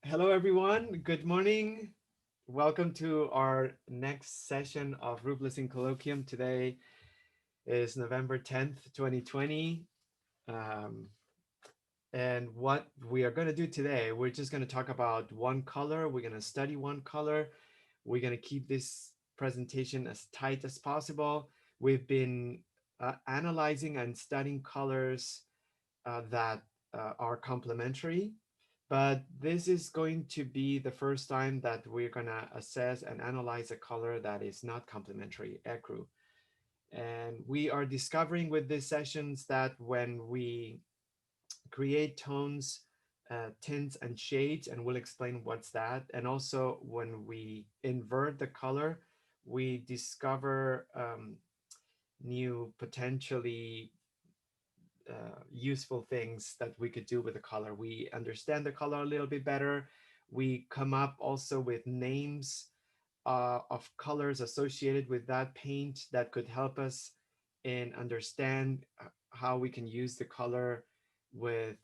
Hello, everyone. Good morning. Welcome to our next session of Roofless in Colloquium. Today is November 10th, 2020. Um, and what we are going to do today, we're just going to talk about one color. We're going to study one color. We're going to keep this presentation as tight as possible. We've been analyzing and studying colors that are complementary. But this is going to be the first time that we're going to assess and analyze a color that is not complementary, Ecru. And we are discovering with these sessions that when we create tones, tints, and shades, and we'll explain what's that. And also when we invert the color, we discover new potentially useful things that we could do with the color. We understand the color a little bit better. We come up also with names of colors associated with that paint that could help us in understand how we can use the color with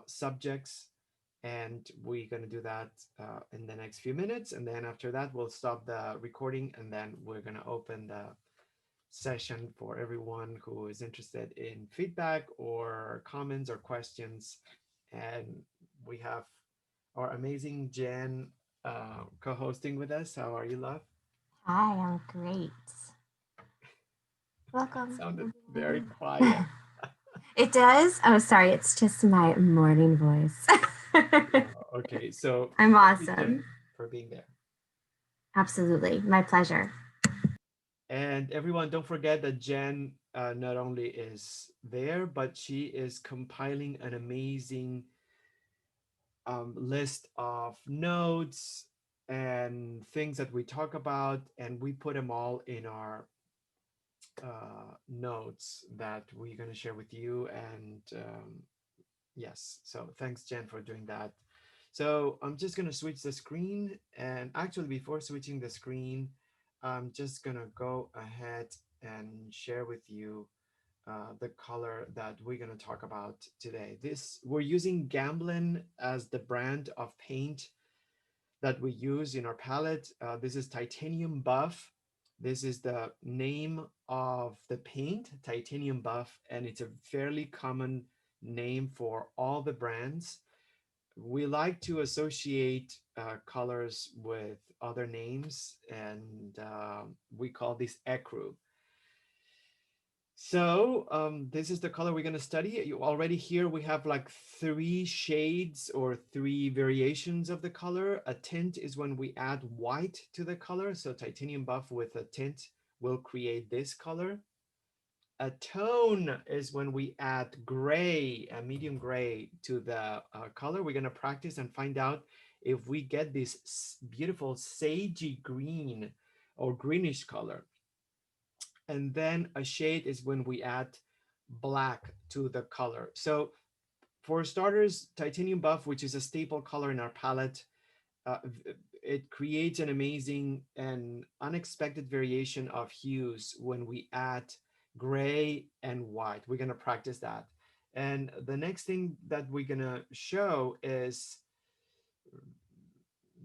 subjects. And we're going to do that in the next few minutes. And then after that, we'll stop the recording and then we're going to open the session for everyone who is interested in feedback or comments or questions. And we have our amazing Jen co-hosting with us. How are you, love? Hi, I'm great. That Welcome, sounded very everyone. quiet. It does? Oh, sorry, it's just my morning voice. Okay, so I'm thank you, Jen, awesome. for being there. Absolutely. My pleasure. And everyone, don't forget that Jen not only is there, but she is compiling an amazing list of notes and things that we talk about, and we put them all in our notes that we're going to share with you. And yes, so thanks, Jen, for doing that. So I'm just going to switch the screen. And actually, before switching the screen, I'm just going to go ahead and share with you the color that we're going to talk about today. This we're using Gamblin as the brand of paint that we use in our palette. This is titanium buff. This is the name of the paint, titanium buff, and it's a fairly common name for all the brands. We like to associate colors with other names, and we call this ecru. So this is the color we're going to study. You already here we have like three shades or three variations of the color. A tint is when we add white to the color. So titanium buff with a tint will create this color. A tone is when we add gray, a medium gray to the color. We're going to practice and find out if we get this beautiful sagey green or greenish color. And then a shade is when we add black to the color. So for starters, titanium buff, which is a staple color in our palette, uh, it creates an amazing and unexpected variation of hues when we add gray and white. We're going to practice that. And the next thing that we're going to show is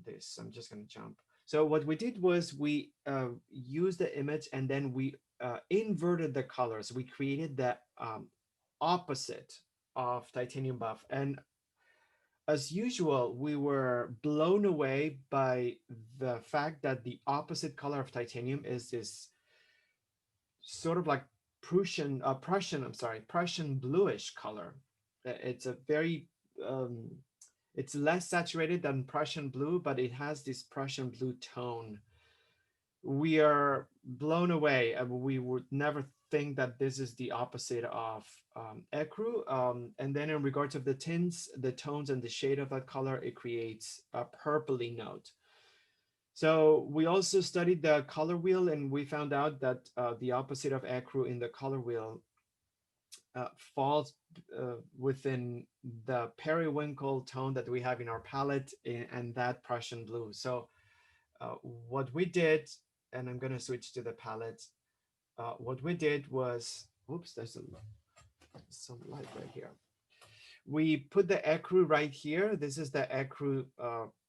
this. I'm just going to jump. So what we did was we used the image and then we inverted the colors. We created the opposite of titanium buff. And as usual, we were blown away by the fact that the opposite color of titanium is this sort of like Prussian bluish color. It's a very um, it's less saturated than Prussian blue, but it has this Prussian blue tone. We are blown away. We would never think that this is the opposite of ecru. And then in regards of the tints, the tones and the shade of that color, it creates a purpley note. So we also studied the color wheel and we found out that the opposite of ecru in the color wheel falls within the periwinkle tone that we have in our palette and that Prussian blue. So what we did, and I'm going to switch to the palette. What we did was, oops, there's some light right here. we put the ecru right here. This is the ecru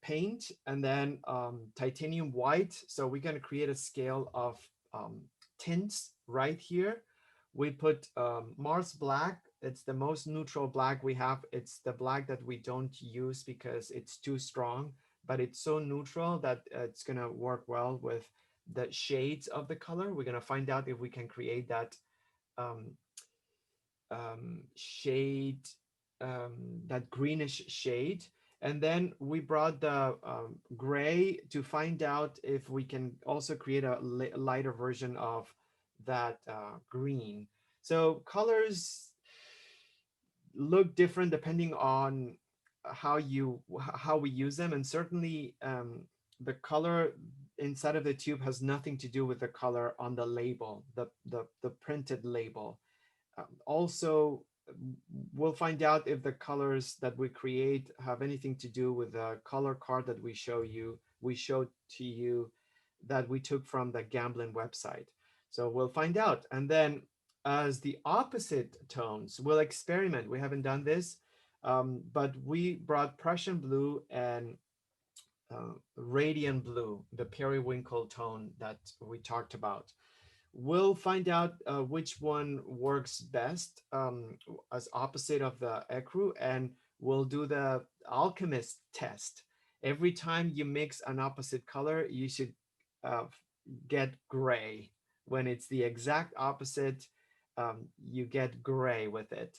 paint, and then titanium white. So we're going to create a scale of tints right here. We put Mars black. It's the most neutral black we have. It's the black that we don't use because it's too strong, but it's so neutral that it's going to work well with the shades of the color. We're going to find out if we can create that um, shade, that greenish shade. And then we brought the gray to find out if we can also create a lighter version of that green. So colors look different depending on how we use them, and certainly the color inside of the tube has nothing to do with the color on the label, the printed label. Also, we'll find out if the colors that we create have anything to do with the color card that we showed to you that we took from the gambling website. So we'll find out. And then as the opposite tones, we'll experiment. We haven't done this, but we brought Prussian blue and radiant blue, the periwinkle tone that we talked about. We'll find out which one works best as opposite of the ecru, and we'll do the alchemist test. Every time you mix an opposite color, you should uh, get gray. When it's the exact opposite, you get gray with it.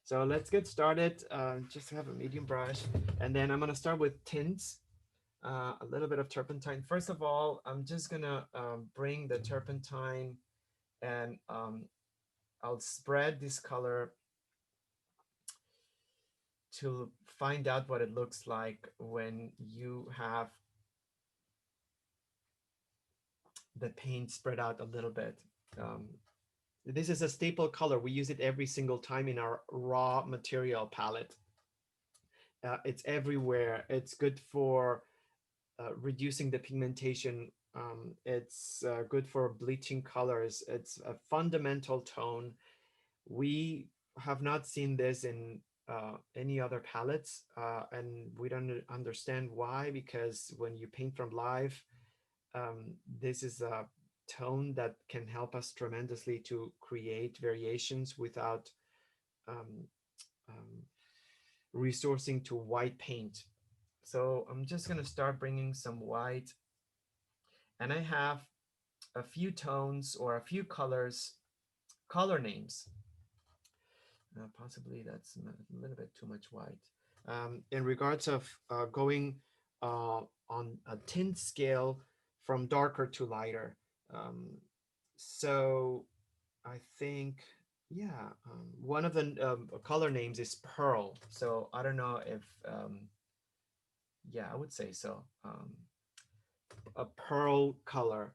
So let's get started. Just have a medium brush, and then I'm gonna start with tints. A little bit of turpentine. First of all, I'm just gonna bring the turpentine and I'll spread this color to find out what it looks like when you have the paint spread out a little bit. Um, this is a staple color. We use it every single time in our raw material palette. It's everywhere. It's good for reducing the pigmentation. It's good for bleaching colors. It's a fundamental tone. We have not seen this in any other palettes, and we don't understand why, because when you paint from live, this is a tone that can help us tremendously to create variations without um, um, resourcing to white paint. So I'm just going to start bringing some white, and I have a few tones or a few color names. Possibly that's a little bit too much white. In regards of going on a tint scale from darker to lighter. Um, so I think, yeah, one of the color names is Pearl. So I don't know if, yeah, I would say so. A pearl color.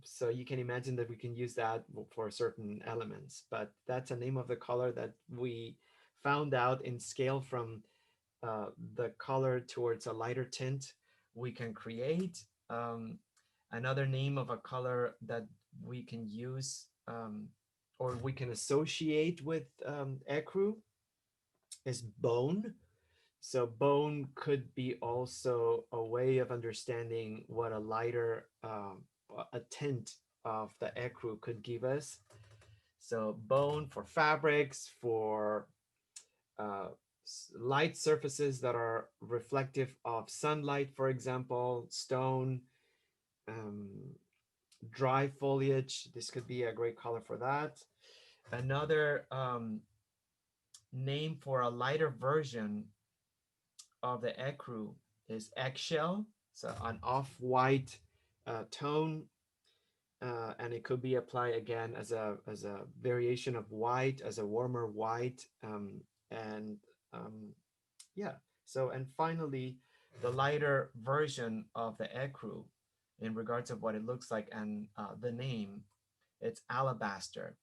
So you can imagine that we can use that for certain elements, but that's a name of the color that we found out in scale from the color towards a lighter tint. We can create another name of a color that we can use or we can associate with ecru is bone. So bone could be also a way of understanding what a lighter, a tint of the ecru could give us. So bone for fabrics, for uh, light surfaces that are reflective of sunlight, for example, stone, um, dry foliage. This could be a great color for that. Another name for a lighter version of the ecru is eggshell, so an off-white tone, and it could be applied again as a variation of white, as a warmer white, and yeah. So and finally, the lighter version of the ecru, in regards of what it looks like and the name, it's alabaster.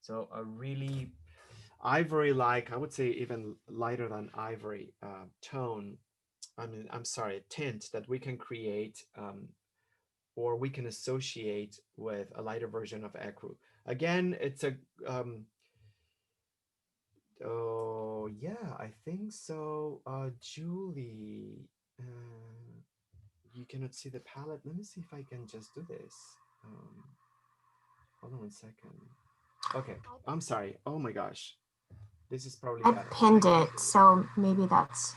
So a really ivory-like, I would say even lighter than ivory tone. I mean, I'm sorry, tint that we can create or we can associate with a lighter version of Ecru. Again, it's a Oh, yeah, I think so. Julie, you cannot see the palette. Let me see if I can just do this. Um, Hold on 1 second. Okay, I'm sorry. Oh my gosh, this is probably I better. pinned it, so maybe that's.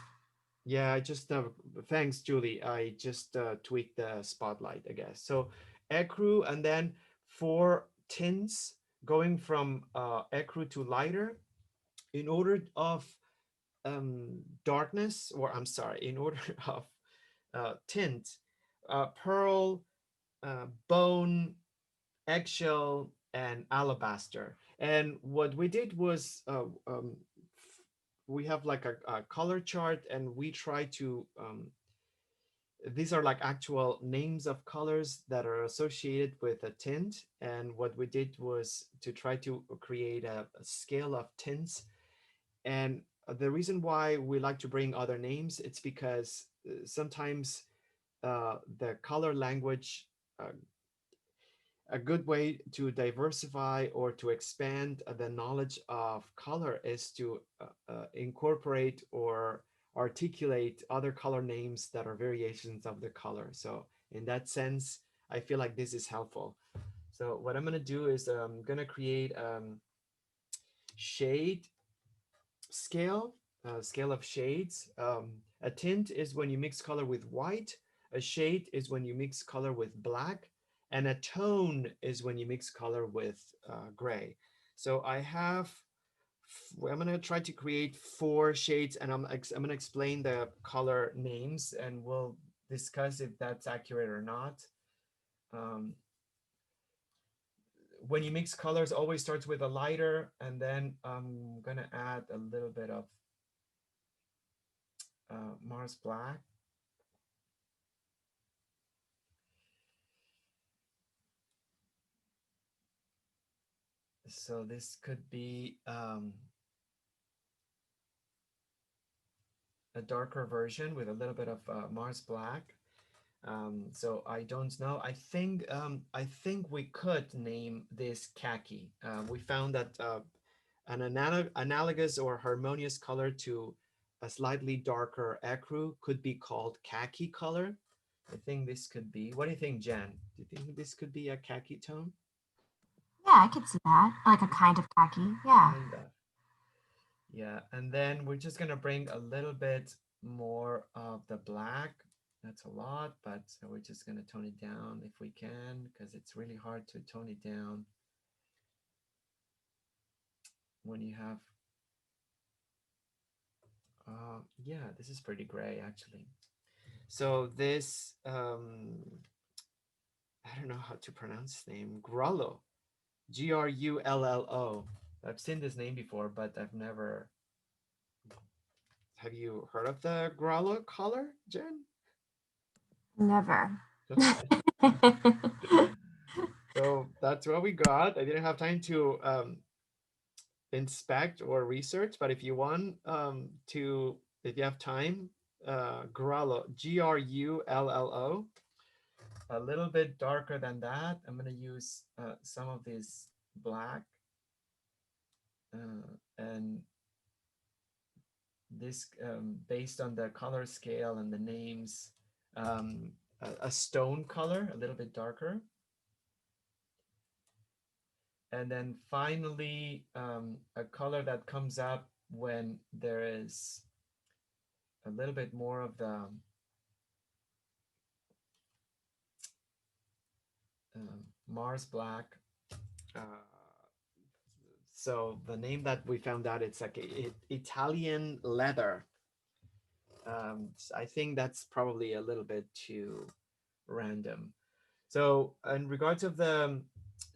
Yeah, I just thanks, Julie. I just tweaked the spotlight, I guess. So Ecru, and then four tints going from Ecru to lighter in order of darkness, or I'm sorry, in order of tint, pearl, bone, eggshell, and alabaster. And what we did was we have like a color chart, and we try to these are like actual names of colors that are associated with a tint. And what we did was to try to create a scale of tints. And the reason why we like to bring other names, it's because sometimes the color language, uh, a good way to diversify or to expand the knowledge of color is to incorporate or articulate other color names that are variations of the color. So in that sense, I feel like this is helpful. So what I'm going to do is I'm going to create shade scale, scale of shades. A tint is when you mix color with white. A shade is when you mix color with black. And a tone is when you mix color with gray. So I have, I'm going to try to create four shades, and I'm going to explain the color names, and we'll discuss if that's accurate or not. Um, when you mix colors, always starts with a lighter, and then I'm going to add a little bit of Mars Black. So this could be a darker version with a little bit of Mars Black. So I don't know. I think we could name this khaki. We found that an analogous or harmonious color to a slightly darker ecru could be called khaki color. I think this could be. What do you think, Jen? Do you think this could be a khaki tone? Yeah, I could see that. Like a kind of khaki. Yeah. Kind of. Yeah, and then we're just gonna bring a little bit more of the black. That's a lot, but so we're just gonna tone it down if we can, because it's really hard to tone it down when you have, yeah, this is pretty gray actually. So this, I don't know how to pronounce his name, Grullo, Grullo. I've seen this name before, but I've never, have you heard of the Grullo color, Jen? Never. Okay. So that's what we got. I didn't have time to inspect or research, but if you want to, if you have time, Grullo, Grullo, a little bit darker than that. I'm going to use some of this black and this based on the color scale and the names, a stone color, a little bit darker. And then finally, a color that comes up when there is a little bit more of the Mars Black. Uh, so the name that we found out, it's like Italian leather. I think that's probably a little bit too random. So in regards of the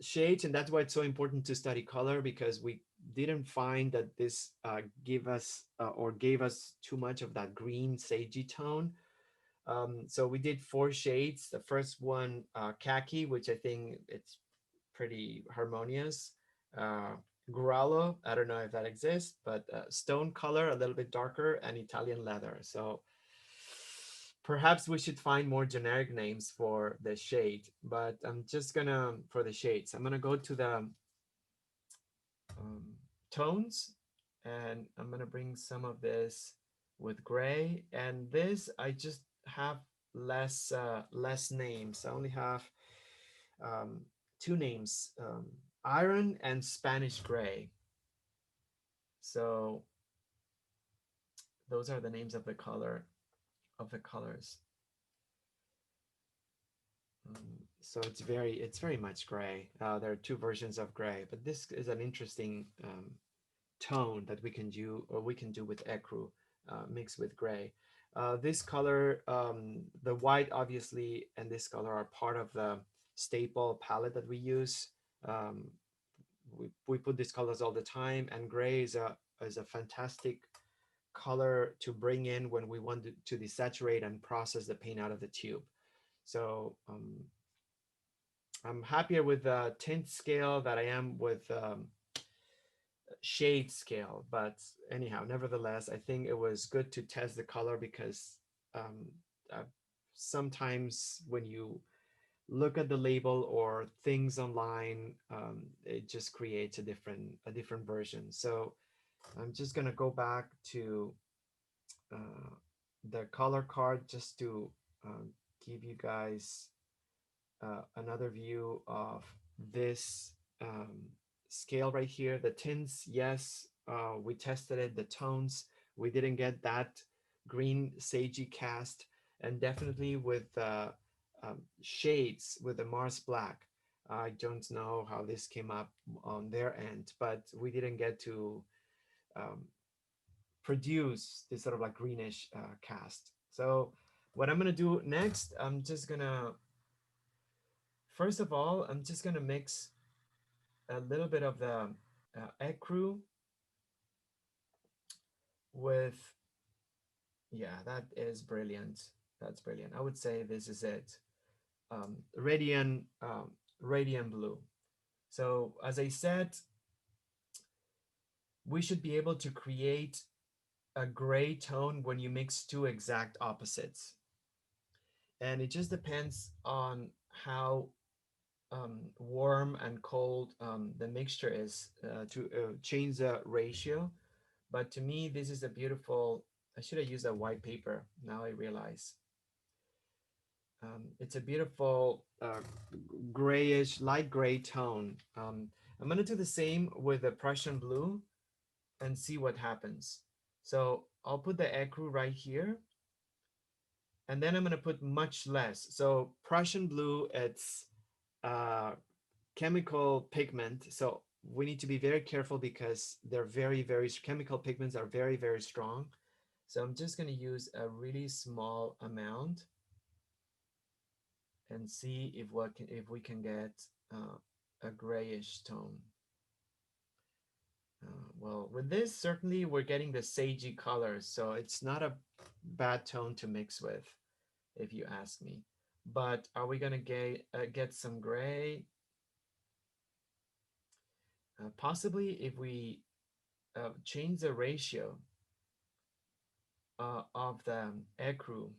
shades, and that's why it's so important to study color, because we didn't find that this give us or gave us too much of that green sagey tone. So we did four shades. The first one, khaki, which I think it's pretty harmonious. Uh, Grallo, I don't know if that exists, but stone color, a little bit darker, and Italian leather. So perhaps we should find more generic names for the shade, but I'm just gonna, for the shades, I'm gonna go to the um, tones, And I'm gonna bring some of this with gray. And this, I just have less names. I only have um, two names, iron and Spanish gray. So those are the names of the colors. So it's very much gray. There are two versions of gray, but this is an interesting tone that we can do with ecru mixed with gray. This color, the white obviously, and this color are part of the staple palette that we use. Um, we put these colors all the time, and gray is a fantastic color to bring in when we want to desaturate and process the paint out of the tube. So I'm happier with the tint scale that I am with shade scale. But anyhow, nevertheless, I think it was good to test the color because um, uh, sometimes when you look at the label or things online, it just creates a different version. So I'm just gonna go back to uh, the color card just to give you guys another view of this scale right here. The tints, yes, we tested it. The tones, we didn't get that green sagey cast, and definitely with shades with the Mars Black. I don't know how this came up on their end, but we didn't get to um, produce this sort of like greenish cast. So what I'm gonna do next, first of all, I'm just gonna mix a little bit of the ecru with, yeah, that is brilliant. That's brilliant. I would say this is it. Radiant blue. So as I said, we should be able to create a gray tone when you mix two exact opposites. And it just depends on how warm and cold the mixture is to change the ratio. But to me, this is a beautiful, I should have used a white paper. Now I realize. It's a beautiful grayish, light gray tone. I'm gonna do the same with the Prussian blue and see what happens. So I'll put the ecru right here, and then I'm gonna put much less. So Prussian blue, it's uh, chemical pigment. So we need to be very careful because they're very, chemical pigments are very strong. So I'm just going to use a really small amount and see if we can get a grayish tone. Well, with this, certainly we're getting the sagey colors, so it's not a bad tone to mix with, if you ask me. But are we going to get some gray? Possibly if we change the ratio of the ecru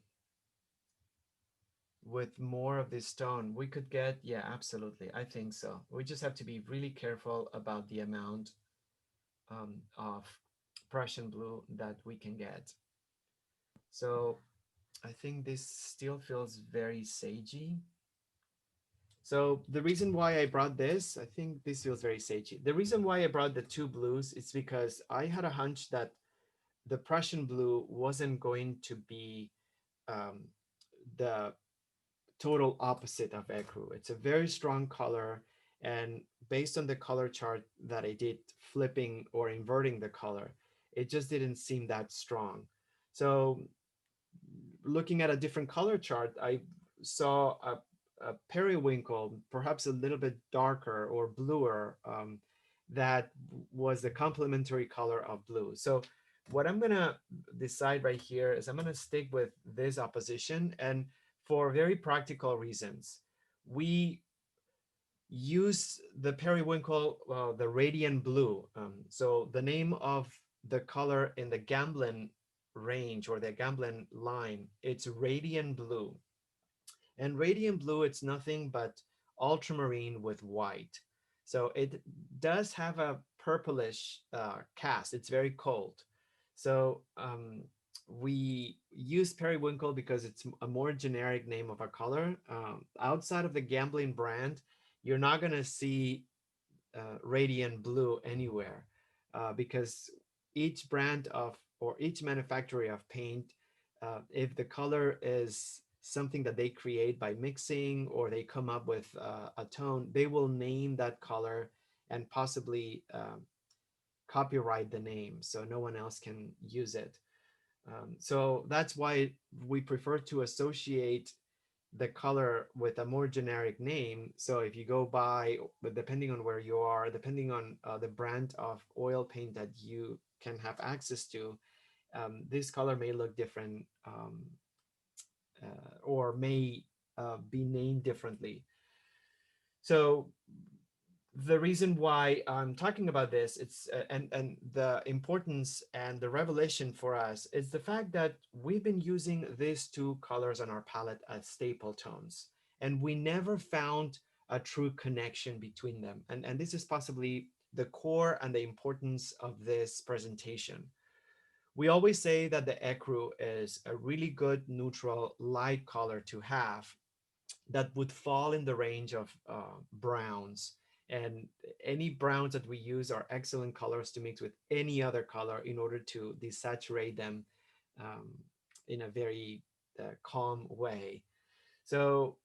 with more of this stone, we could get, yeah, absolutely. I think so. We just have to be really careful about the amount of Prussian blue that we can get. So I think this still feels very sagey. So the reason why I brought this, I think this feels very sagey. The reason why I brought the two blues is because I had a hunch that the Prussian blue wasn't going to be um, the total opposite of ecru. It's a very strong color, and based on the color chart that I did, flipping or inverting the color, it just didn't seem that strong. So looking at a different color chart, I saw a periwinkle, perhaps a little bit darker or bluer, that was the complementary color of blue. So what I'm gonna decide right here is I'm gonna stick with this opposition, and for very practical reasons, we use the periwinkle, the radiant blue. So the name of the color in the Gamblin range or the Gamblin line, it's radiant blue. And radiant blue, it's nothing but ultramarine with white. So it does have purplish cast. It's very cold. So we use periwinkle because it's a more generic name of a color. Outside of the gambling brand, you're not going to see radiant blue anywhere because each brand of or each manufacturer of paint, if the color is something that they create by mixing or they come up with a tone, they will name that color and possibly copyright the name so no one else can use it. So that's why we prefer to associate the color with a more generic name. So if you go by, but depending on where you are, depending on the brand of oil paint that you can have access to, this color may look different or may be named differently. So the reason why I'm talking about this, it's and the importance and the revelation for us is the fact that we've been using these two colors on our palette as staple tones, and we never found a true connection between them. And this is possibly the core and the importance of this presentation. We always say that the Ecru is a really good neutral light color to have that would fall in the range of browns. And any browns that we use are excellent colors to mix with any other color in order to desaturate them um, in a very calm way. So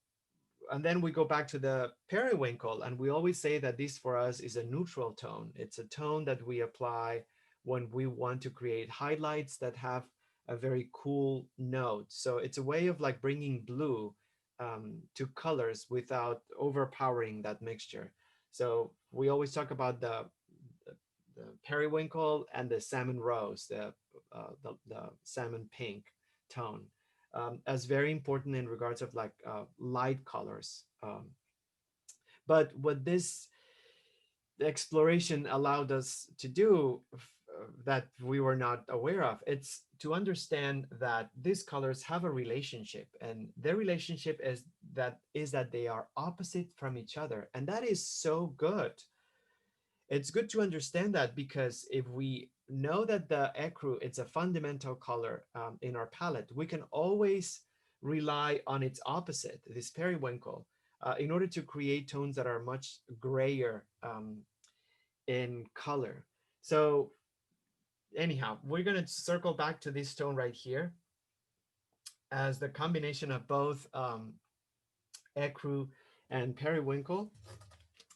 and then we go back to the periwinkle, and we always say that this for us is a neutral tone. It's a tone that we apply when we want to create highlights that have a very cool note. So it's a way of like bringing blue to colors without overpowering that mixture. So we always talk about the periwinkle and the salmon rose, the salmon pink tone, as very important in regards of like light colors. But what this exploration allowed us to do that we were not aware of, it's to understand that these colors have a relationship, and their relationship is that they are opposite from each other, and that is so good. It's good to understand that because if we know that the ecru it's a fundamental color in our palette, we can always rely on its opposite, this periwinkle, in order to create tones that are much grayer in color. So anyhow, we're going to circle back to this tone right here as the combination of both ecru and periwinkle,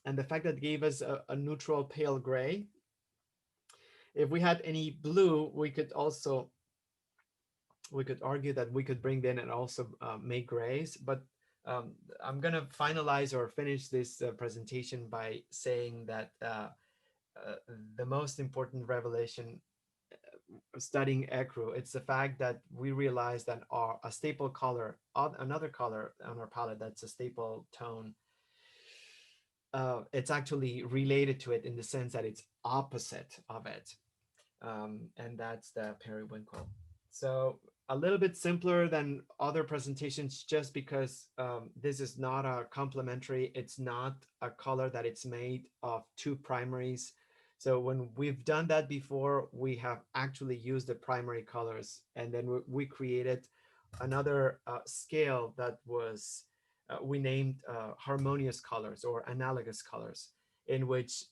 and the fact that it gave us a neutral pale gray. If we had any blue, we could argue that we could bring in and also make grays, but I'm gonna finalize or finish this presentation by saying that uh, the most important revelation studying Ecru, it's the fact that we realize that a staple color, another color on our palette that's a staple tone, it's actually related to it in the sense that it's opposite of it, and that's the periwinkle. So a little bit simpler than other presentations just because this is not a complementary, it's not a color that it's made of two primaries. So when we've done that before, we have actually used the primary colors, and then we created another scale that was we named harmonious colors or analogous colors, in which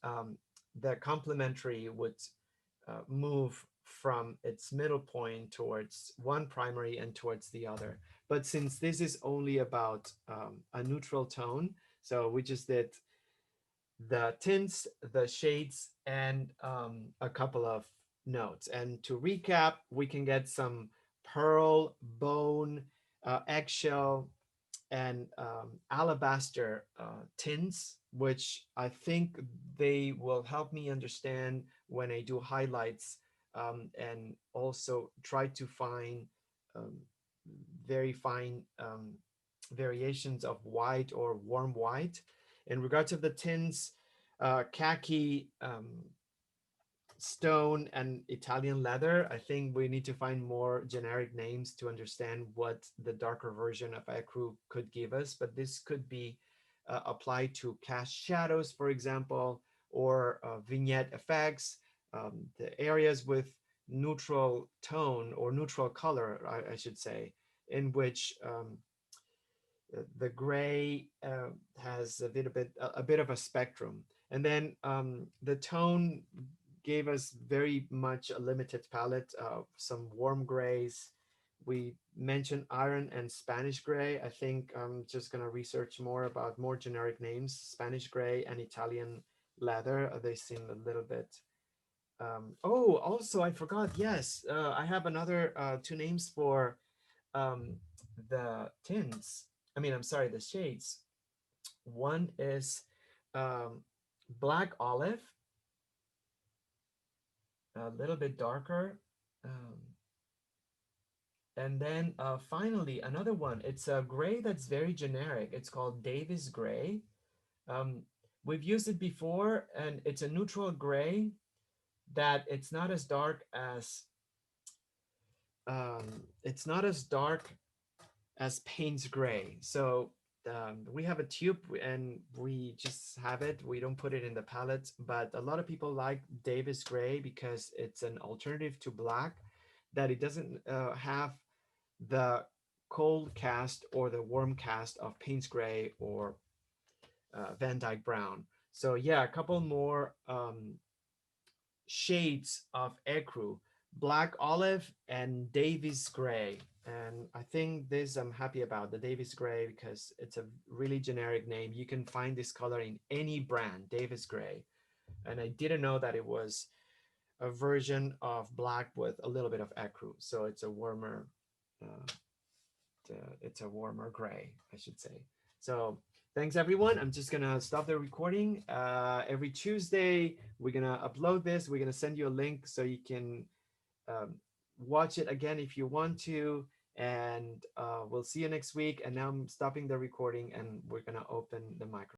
the complementary would move from its middle point towards one primary and towards the other. But since this is only about a neutral tone, so we just did the tints, the shades, and a couple of notes. And to recap, we can get some pearl, bone, eggshell, and alabaster tints, which I think they will help me understand when I do highlights, and also try to find um, very fine variations of white or warm white. In regards of the tints, khaki, stone, and Italian leather, I think we need to find more generic names to understand what the darker version of Ecru could give us. But this could be applied to cast shadows, for example, or vignette effects, the areas with neutral tone or neutral color, I should say, in which the gray has a bit of a spectrum. And then the tone gave us very much a limited palette of some warm grays. We mentioned iron and Spanish gray. I think I'm just going to research more about more generic names. Spanish gray and Italian leather. They seem a little bit. Oh, also, I forgot. Yes, I have another two names for um, the tints. I mean, I'm sorry, the shades. One is um, black olive, a little bit darker. Um, and then finally, another one. It's a gray that's very generic. It's called Davis gray. Um, we've used it before, and it's a neutral gray that it's not as dark as Payne's gray. So we have a tube and we just have it. We don't put it in the palette, but a lot of people like Davis gray because it's an alternative to black, that it doesn't have the cold cast or the warm cast of Payne's gray or Van Dyke brown. So yeah, a couple more shades of Ecru, black olive and Davis gray. And I think this I'm happy about, the Davis gray, because it's a really generic name. You can find this color in any brand, Davis gray. And I didn't know that it was a version of black with a little bit of Ecru. So uh, it's a warmer gray, I should say. So thanks everyone. I'm just gonna stop the recording. Every Tuesday, we're gonna upload this. We're gonna send you a link so you can um, watch it again if you want to. And we'll see you next week. And now I'm stopping the recording and we're gonna open the microphone.